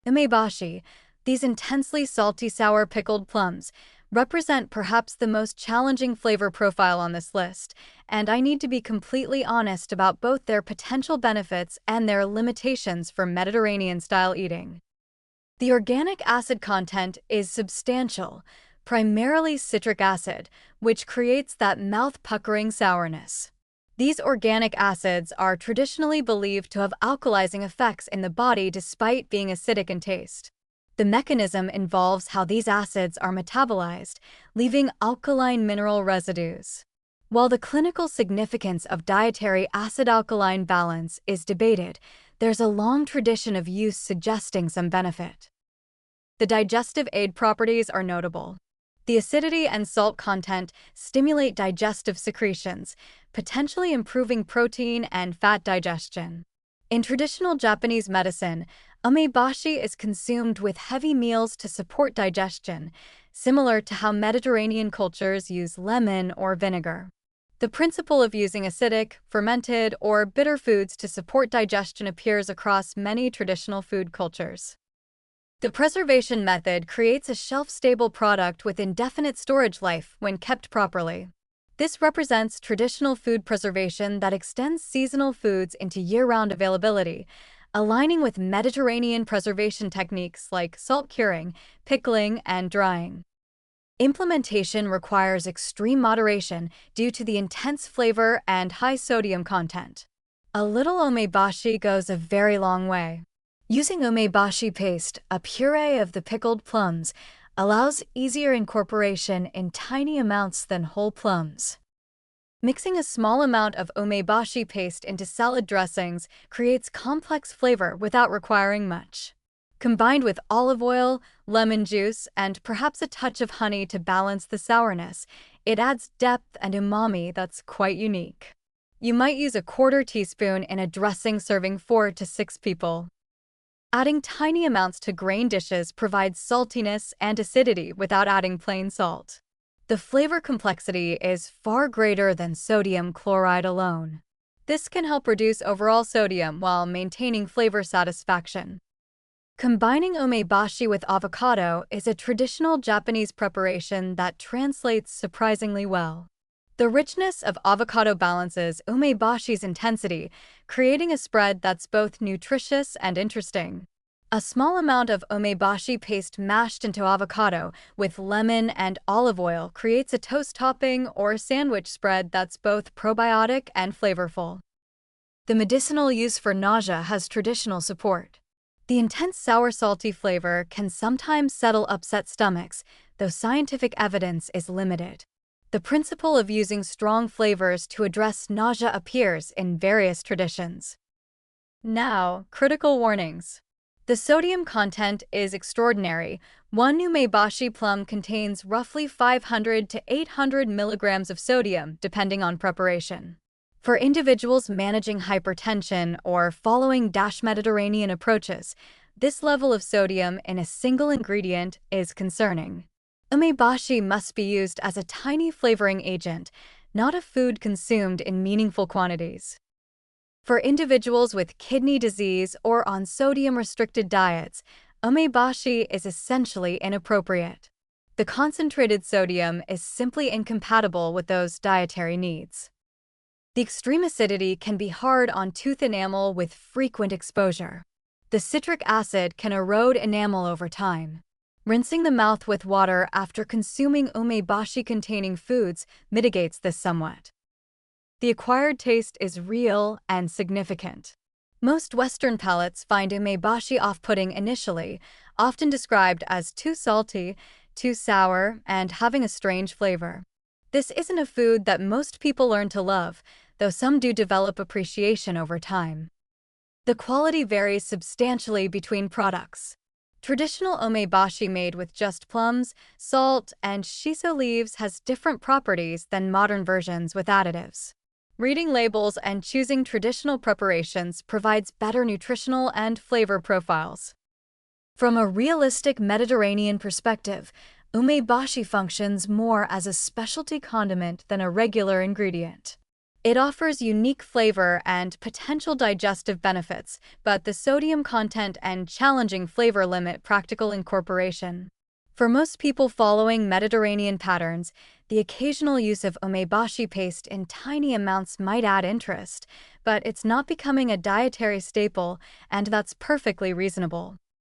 Umebashi, these intensely salty sour pickled plums, represent perhaps the most challenging flavor profile on this list, and I need to be completely honest about both their potential benefits and their limitations for Mediterranean-style eating. The organic acid content is substantial, primarily citric acid, which creates that mouth-puckering sourness. These organic acids are traditionally believed to have alkalizing effects in the body despite being acidic in taste. The mechanism involves how these acids are metabolized, leaving alkaline mineral residues. While the clinical significance of dietary acid-alkaline balance is debated, there's a long tradition of use suggesting some benefit. The digestive aid properties are notable. The acidity and salt content stimulate digestive secretions, potentially improving protein and fat digestion. In traditional Japanese medicine, umebashi is consumed with heavy meals to support digestion, similar to how Mediterranean cultures use lemon or vinegar. The principle of using acidic, fermented, or bitter foods to support digestion appears across many traditional food cultures. The preservation method creates a shelf-stable product with indefinite storage life when kept properly. This represents traditional food preservation that extends seasonal foods into year-round availability, aligning with Mediterranean preservation techniques like salt curing, pickling, and drying. Implementation requires extreme moderation due to the intense flavor and high sodium content. A little umebashi goes a very long way. Using umebashi paste, a puree of the pickled plums, allows easier incorporation in tiny amounts than whole plums. Mixing a small amount of umebashi paste into salad dressings creates complex flavor without requiring much. Combined with olive oil, lemon juice, and perhaps a touch of honey to balance the sourness, it adds depth and umami that's quite unique. You might use a quarter teaspoon in a dressing serving 4 to 6 people. Adding tiny amounts to grain dishes provides saltiness and acidity without adding plain salt. The flavor complexity is far greater than sodium chloride alone. This can help reduce overall sodium while maintaining flavor satisfaction. Combining umebashi with avocado is a traditional Japanese preparation that translates surprisingly well. The richness of avocado balances umebashi's intensity, creating a spread that's both nutritious and interesting. A small amount of umebashi paste mashed into avocado with lemon and olive oil creates a toast topping or sandwich spread that's both probiotic and flavorful. The medicinal use for nausea has traditional support. The intense sour-salty flavor can sometimes settle upset stomachs, though scientific evidence is limited. The principle of using strong flavors to address nausea appears in various traditions. Now, critical warnings. The sodium content is extraordinary. One umebashi plum contains roughly 500 to 800 milligrams of sodium, depending on preparation. For individuals managing hypertension or following Mediterranean approaches, this level of sodium in a single ingredient is concerning. Umebashi must be used as a tiny flavoring agent, not a food consumed in meaningful quantities. For individuals with kidney disease or on sodium-restricted diets, umebashi is essentially inappropriate. The concentrated sodium is simply incompatible with those dietary needs. The extreme acidity can be hard on tooth enamel with frequent exposure. The citric acid can erode enamel over time. Rinsing the mouth with water after consuming umebashi-containing foods mitigates this somewhat. The acquired taste is real and significant. Most Western palates find umebashi off-putting initially, often described as too salty, too sour, and having a strange flavor. This isn't a food that most people learn to love, though some do develop appreciation over time. The quality varies substantially between products. Traditional umebashi made with just plums, salt, and shiso leaves has different properties than modern versions with additives. Reading labels and choosing traditional preparations provides better nutritional and flavor profiles. From a realistic Mediterranean perspective, umebashi functions more as a specialty condiment than a regular ingredient. It offers unique flavor and potential digestive benefits, but the sodium content and challenging flavor limit practical incorporation. For most people following Mediterranean patterns, the occasional use of umeboshi paste in tiny amounts might add interest, but it's not becoming a dietary staple, and that's perfectly reasonable.